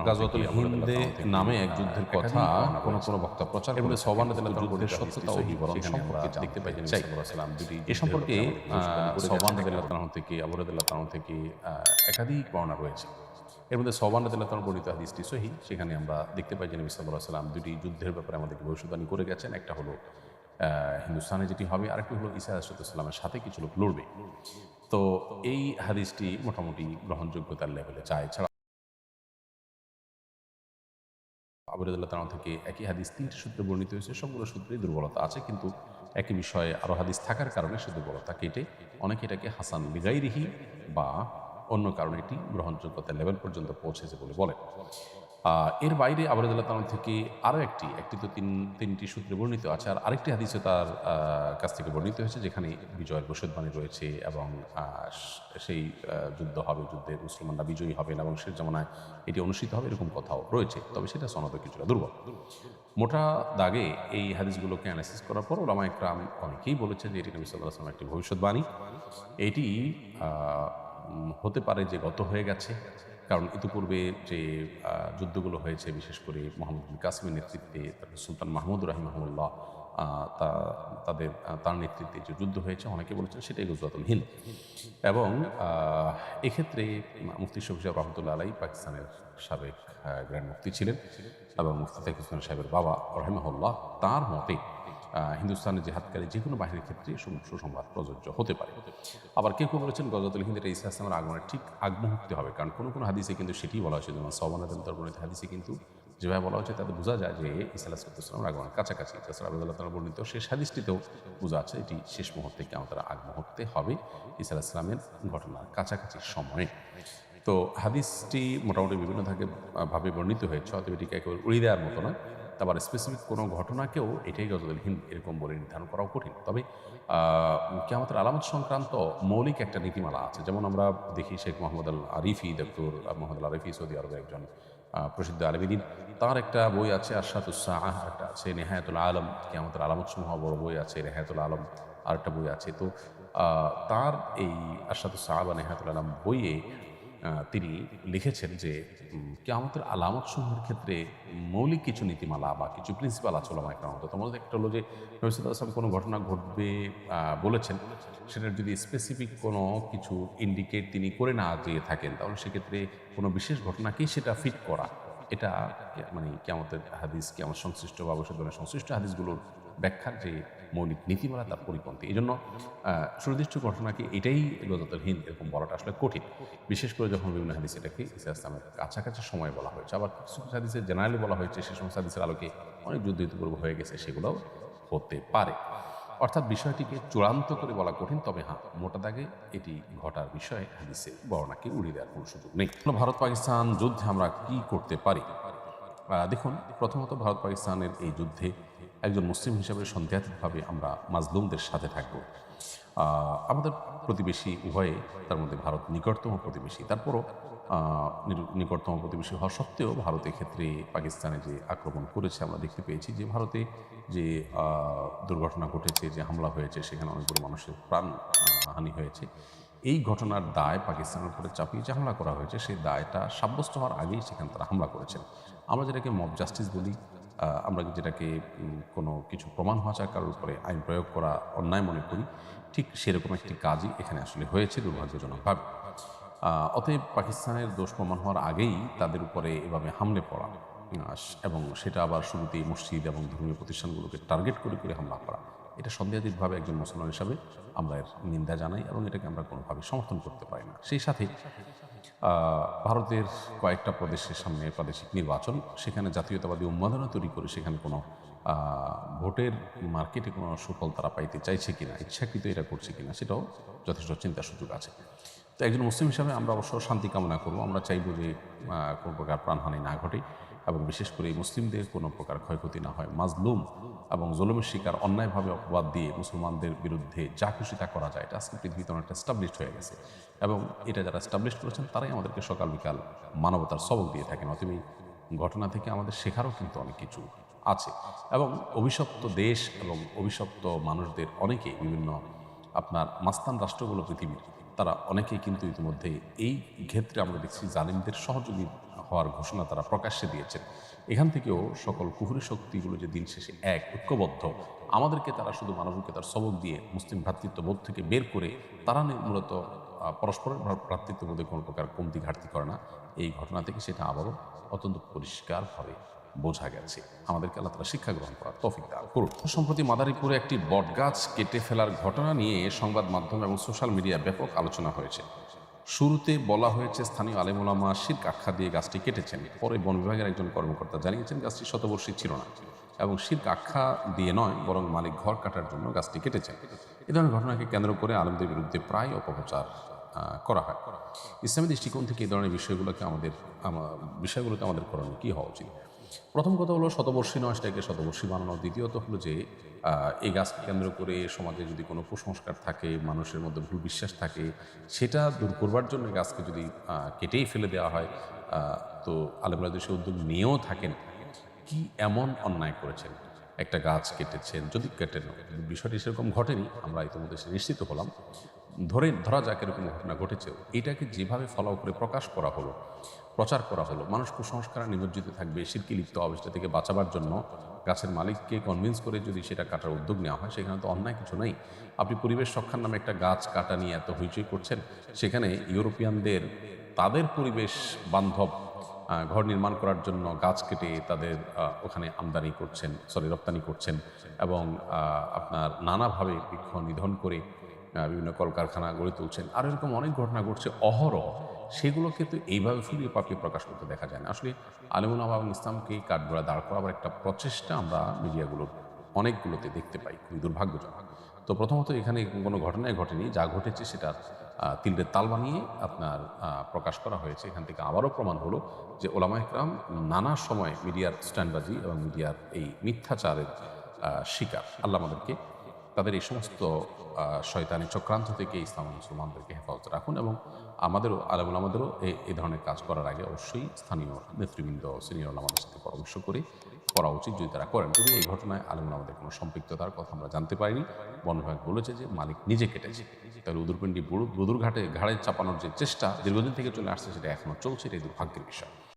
গাজওয়াতুল হিন্দে নামে এক যুদ্ধের কথা কোন কোন বক্তা প্রচার করে সওবান রাদিয়াল্লাহু যুদ্ধের সত্যতা ও বিবরণ সম্পর্কে দেখতে পাই যে এ সম্পর্কে সওবান রাদিয়াল্লাহু থেকে আবু রাদিয়াল্লাহু থেকে একাধিক বর্ণনা রয়েছে। এর মধ্যে সওবান রাদিয়াল্লাহু বর্ণিত হাদিসটি সহিহ। সেখানে আমরা দেখতে পাই যে নবী সাল্লাল্লাহু আলাইহি ওয়াসাল্লাম দুটি যুদ্ধের ব্যাপারে আমাদেরকে ভবিষ্যদ্বাণী করে গেছেন। একটা হলো হিন্দুস্তানে যেটি হবে, আরেকটি হলো ঈসা আলাইহিস সালামের সাথে কিছু লোক লড়বে। তো এই হাদিসটি মোটামুটি গ্রহণযোগ্যতার লেভেলে যায়। এছাড়া আবু রাদিয়াল্লাহু তাআলা থেকে একই হাদিস ৩টি সূত্রে বর্ণিত হয়েছে। সবগুলো সূত্রেই দুর্বলতা আছে, কিন্তু একই বিষয়ে আরও হাদিস থাকার কারণে সে দুর্বলতা কেটে অনেকে এটাকে হাসান লিগাইরিহি বা অন্য কারণে এটি গ্রহণযোগ্যতার লেভেল পর্যন্ত পৌঁছেছে বলে বলেন। এর বাইরে আবু রাদিয়াল্লাহু তাআলা থেকে আরও একটি তো তিনটি সূত্রে বর্ণিত আছে, আর আরেকটি হাদিসে তার কাছ থেকে বর্ণিত হয়েছে যেখানে বিজয়ের ভবিষ্যদ্বাণী রয়েছে এবং সেই যুদ্ধ হবে, যুদ্ধে মুসলমানরা বিজয়ী হবেন এবং শেষ জামানায় এটি অনুষ্ঠিত হবে, এরকম কথাও রয়েছে। তবে সেটা সনদে কিছুটা দুর্বল। মোটা দাগে এই হাদিসগুলোকে অ্যানালাইসিস করার পর ওলামায়ে কেরাম অনেকেই বলেছে যে এটি নবী সাল্লাল্লাহু আলাইহি ওয়াসাল্লামের একটি ভবিষ্যদ্বাণী। এটি হতে পারে যে গত হয়ে গেছে, কারণ ইতিপূর্বে যে যুদ্ধগুলো হয়েছে, বিশেষ করে মোহাম্মদ বিন কাসিমের নেতৃত্বে, তারপর সুলতান মাহমুদ রাহিমাহুল্লাহ তার নেতৃত্বে যে যুদ্ধ হয়েছে, অনেকে বলেছেন সেটাই গজওয়াতুল হিন্দ। এবং এক্ষেত্রে মুফতি শফি সাহেব রহমতুল্লাহ আলাই পাকিস্তানের সাবেক গ্র্যান্ড মুফতি ছিলেন এবং মুফতি তাকি উসমান সাহেবের বাবা রাহিমাহুল্লাহ, তার মতে হিন্দুস্তানের জিহাদকারী যে কোনো বাহিনীর ক্ষেত্রে সুসংবাদ প্রযোজ্য হতে পারে। আবার কেউ কেউ বলেছেন গজওয়াতুল হিন্দ এটা ঈসা আসলামের আগমনের ঠিক আগ মুহূর্তে হবে, কারণ কোনো হাদিসে কিন্তু সেটি বলা হয়েছে। যেমন সওবান রাদিয়াল্লাহু বর্ণিত হাদিসে কিন্তু যেভাবে বলা হয়েছে তাতে বোঝা যায় যে ঈসা আলাইহিসসালামের আগমনের কাছাকাছি। তাছাড়া আবু রাদিয়াল্লাহু তাআলা বর্ণিত শেষ হাদিসটিতেও বোঝা আছে এটি শেষ মুহূর্তে, কিয়ামতের আগ মুহূর্তে হবে, ঈসা আলাইহিস সালামের ঘটনার কাছাকাছি সময়ে। তো হাদিসটি মোটামুটি বিভিন্ন ভাবে বর্ণিত হয়েছে, অতএব এটিকে একেবারে উড়িয়ে দেওয়ার মতো নয়। আবার স্পেসিফিক কোনো ঘটনাকেও এটাই গজওয়াতুল হিন্দ এরকম বলে নির্ধারণ করাও কঠিন। তবে কিয়ামতের আলামত সংক্রান্ত মৌলিক একটা নীতিমালা আছে। যেমন আমরা দেখি শেখ মোহাম্মদ আল আরিফি, ডক্টর মোহাম্মদ আল আরিফি সৌদি আরবের একজন প্রসিদ্ধ আলেমদ্বীন, তার একটা বই আছে আশরাতুস সাআহ, একটা আছে নেহায়াতুল আলম, কিয়ামতের আলামতসমূহ বড় বই আছে নেহায়াতুল আলম, আরেকটা বই আছে। তো তার এই আশরাতুস সাআহ বা নেহায়াতুল আলম বইয়ে তিনি লিখেছেন যে কিয়ামতের আলামতসমূহের ক্ষেত্রে মৌলিক কিছু নীতিমালা বা কিছু প্রিন্সিপাল আছে ওলামায়ে কেরাম। তোমাদের একটা হলো যে নবী সাল্লাল্লাহু আলাইহি ওয়াসাল্লাম কোনো ঘটনা ঘটবে বলেছেন, সেটার যদি স্পেসিফিক কোনো কিছু ইন্ডিকেট তিনি করে না দিয়ে থাকেন, তাহলে সেক্ষেত্রে কোনো বিশেষ ঘটনাকেই সেটা ফিট করা, এটা মানে কিয়ামতের হাদিস, কিয়ামত সংশ্লিষ্ট বা ভবিষ্যদ্বাণী সংশ্লিষ্ট হাদিসগুলোর ব্যাখ্যার যে মৌলিক নীতিমালা তার পরিপন্থী। এই জন্য সুনির্দিষ্ট ঘটনাকে এটাই গজওয়াতুল হিন্দ এরকম বলাটা আসলে কঠিন, বিশেষ করে যখন বিভিন্ন হাদিস এটাকে ঈসা আসলামের কাছাকাছি সময় বলা হয়েছে। আবার কিছু কিছু হাদিসে জেনারেলি বলা হয়েছে সে সমস্ত হাদিসের আলোকে অনেক যুদ্ধ ইতিপূর্বে হয়ে গেছে, সেগুলোও হতে পারে। অর্থাৎ বিষয়টিকে চূড়ান্ত করে বলা কঠিন, তবে হ্যাঁ, মোটা দাগে এটি ঘটার বিষয়ে হাদিসে বর্ণনাকে উড়িয়ে দেওয়ার কোনো সুযোগ নেই। ভারত পাকিস্তান যুদ্ধে আমরা কি করতে পারি? দেখুন, প্রথমত ভারত পাকিস্তানের এই যুদ্ধে একজন মুসলিম হিসেবে সন্দেহাতীতভাবে আমরা মাজলুমদের সাথে থাকব। আমাদের প্রতিবেশী উভয়ে, তার মধ্যে ভারত নিকটতম প্রতিবেশী, তারপরও নিকটতম প্রতিবেশী হওয়া সত্ত্বেও ভারতের ক্ষেত্রে পাকিস্তানে যে আক্রমণ করেছে, আমরা দেখতে পেয়েছি যে ভারতে যে দুর্ঘটনা ঘটেছে, যে হামলা হয়েছে, সেখানে অনেকগুলো মানুষের প্রাণ হানি হয়েছে। এই ঘটনার দায় পাকিস্তানের উপরে চাপিয়ে যে হামলা করা হয়েছে, সেই দায়টা সাব্যস্ত হওয়ার আগেই সেখানে তারা হামলা করেছেন। আমরা যেটাকে মব জাস্টিস বলি, আমরা যেটাকে কোনো কিছু প্রমাণ হওয়া ছাড়া কারোর উপরে আইন প্রয়োগ করা অন্যায় মনে করি, ঠিক সেরকম একটি কাজই এখানে আসলে হয়েছে দুর্ভাগ্যজনকভাবে। অতএব পাকিস্তানের দোষ প্রমাণ হওয়ার আগেই তাদের উপরে এভাবে হামলে পড়া এবং সেটা আবার শুরুতেই মসজিদ এবং ধর্মীয় প্রতিষ্ঠানগুলোকে টার্গেট করে করে হামলা করা, এটা সন্দেহাতীতভাবে একজন মুসলমান হিসাবে আমরা এর নিন্দা জানাই এবং এটাকে আমরা কোনোভাবে সমর্থন করতে পারি না। সেই সাথে ভারতের কয়েকটা প্রদেশের সামনে প্রাদেশিক নির্বাচন, সেখানে জাতীয়তাবাদী উন্মাদনা তৈরি করে সেখানে কোনো ভোটের মার্কেটে কোনো সুফল তারা পাইতে চাইছে কিনা, ইচ্ছাকৃত এটা করছে কিনা, সেটাও যথেষ্ট চিন্তার সুযোগ আছে। তো একজন মুসলিম হিসাবে আমরা অবশ্য শান্তি কামনা করব। আমরা চাইব যে কোনো প্রকার প্রাণহানি না ঘটে এবং বিশেষ করে মুসলিমদের কোনো প্রকার ক্ষয়ক্ষতি না হয়। মাজলুম এবং জুলুমের শিকার অন্যায়ভাবে অপবাদ দিয়ে মুসলমানদের বিরুদ্ধে যা খুশি তা করা যায়, এটা আজকে পৃথিবীতে অনেকটা স্টাবলিশড হয়ে গেছে এবং এটা যারা স্টাবলিশ করেছেন তারাই আমাদেরকে সকাল বিকাল মানবতার সবক দিয়ে থাকেন। অতএব ঘটনা থেকে আমাদের শেখারও কিন্তু অনেক কিছু আছে এবং অভিশপ্ত দেশ এবং অভিশপ্ত মানুষদের অনেকে, বিভিন্ন আপনার মাস্তান রাষ্ট্রগুলো পৃথিবীর, তারা অনেকেই কিন্তু ইতিমধ্যে এই ক্ষেত্রে আমরা দেখছি জালিমদের সহযোগী হওয়ার ঘোষণা তারা প্রকাশ্যে দিয়েছেন। এখান থেকেও সকল কুহুরি শক্তিগুলো যে দিন শেষে এক ঐক্যবদ্ধ, আমাদেরকে তারা শুধু মানবিকতার সবক দিয়ে মুসলিম ভ্রাতৃত্ববোধ থেকে বের করে তারা মূলত পরস্পরের ভ্রাতৃত্ববোধে কোনো প্রকার কমতি ঘাটতি করে না। এই ঘটনা থেকে সেটা আবারও অত্যন্ত পরিষ্কারভাবে বোঝা গেছে। আমাদেরকে আল্লাহ তাআলা শিক্ষা গ্রহণ করার তৌফিক দান করুন। সম্প্রতি মাদারীপুরে একটি বটগাছ কেটে ফেলার ঘটনা নিয়ে সংবাদ মাধ্যম এবং সোশ্যাল মিডিয়ায় ব্যাপক আলোচনা হয়েছে। শুরুতে বলা হয়েছে স্থানীয় আলেম ওলামা শিরক আখ্যা দিয়ে গাছটি কেটেছেন। পরে বন বিভাগের একজন কর্মকর্তা জানিয়েছেন গাছটি শতবর্ষী ছিল না এবং শিরক আখ্যা দিয়ে নয়, বরং মালিক ঘর কাটার জন্য গাছটি কেটেছেন। এ ধরনের ঘটনাকে কেন্দ্র করে আলেমদের বিরুদ্ধে প্রায় অপপ্রচার করা হয়। ইসলামী দৃষ্টিকোণ থেকে এই ধরনের বিষয়গুলোতে আমাদের করণীয় কী হওয়া উচিত? প্রথম কথা হলো শতবর্ষী নয় সেটাকে শতবর্ষী বানানো। দ্বিতীয়ত হলো যে এই গাছকে কেন্দ্র করে সমাজে যদি কোনো কুসংস্কার থাকে, মানুষের মধ্যে ভুল বিশ্বাস থাকে, সেটা দূর করবার জন্য গাছকে যদি কেটেই ফেলে দেওয়া হয়, তো আলেমরা দেশে উদ্যোগ নিয়েও থাকেন, কি এমন অন্যায় করেছেন? একটা গাছ কেটেছেন, যদি কেটেন, বিষয়টি সেরকম ঘটেনি, আমরা ইতিমধ্যে সে নিশ্চিত হলাম, ধরা যাক এরকম ঘটনা ঘটেছে, এটাকে যেভাবে ফলো করে প্রকাশ করা হলো, প্রচার করা হলো, মানুষ কুসংস্কারে নিমজ্জিত থাকবে, শিরকি লিপ্ত অবস্থা থেকে বাঁচাবার জন্য গাছের মালিককে কনভিন্স করে যদি সেটা কাটার উদ্যোগ নেওয়া হয়, সেখানে তো অন্যায় কিছু নেই। আপনি পরিবেশ রক্ষার নামে একটা গাছ কাটা নিয়ে এত হইচই করছেন, সেখানে ইউরোপিয়ানদের তাদের পরিবেশ বান্ধব ঘর নির্মাণ করার জন্য গাছ কেটে তাদের ওখানে রপ্তানি করছেন এবং আপনার নানাভাবে বৃক্ষ নিধন করে বিভিন্ন কলকারখানা গড়ে তুলছেন। আর এরকম অনেক ঘটনা ঘটছে অহরহ। সেগুলোকে তো এইভাবে ফুলিয়ে পাপিয়ে প্রকাশ করতে দেখা যায় না। আসলে আলেমুল আমা এবং ইসলামকে কাঠগড়ায় দাঁড় করাবার একটা প্রচেষ্টা আমরা মিডিয়াগুলোর অনেকগুলোতে দেখতে পাই, খুবই দুর্ভাগ্যজনক। তো প্রথমত এখানে কোনো ঘটনাই ঘটেনি, যা ঘটেছে সেটা তিলদের তাল বানিয়ে আপনার প্রকাশ করা হয়েছে। এখান থেকে আবারও প্রমাণ হলো যে ওলামা ইকরাম নানা সময় মিডিয়ার স্ট্যান্ডবাজি এবং মিডিয়ার এই মিথ্যাচারের শিকার। আল্লাহ আমাদেরকে তাদের এই সমস্ত শয়তানি চক্রান্ত থেকে ইসলাম মুসলমানদেরকে হেফাজত রাখুন এবং আমাদেরও এই ধরনের কাজ করার আগে অবশ্যই স্থানীয় নেতৃবৃন্দ, সিনিয়র আমাদের সাথে পরামর্শ করে করা উচিত, যদি তারা করেন। যদি এই ঘটনায় আমাদের কোনো সম্পৃক্ততার কথা আমরা জানতে পারিনি, বন বিভাগ বলেছে যে মালিক নিজে কেটেছে, তাহলে উদুরপিণ্ডি বদুর ঘাটে চাপানোর যে চেষ্টা দীর্ঘদিন থেকে চলে আসছে, সেটা এখনও চলছে। এটাই দুর্ভাগ্যের বিষয়।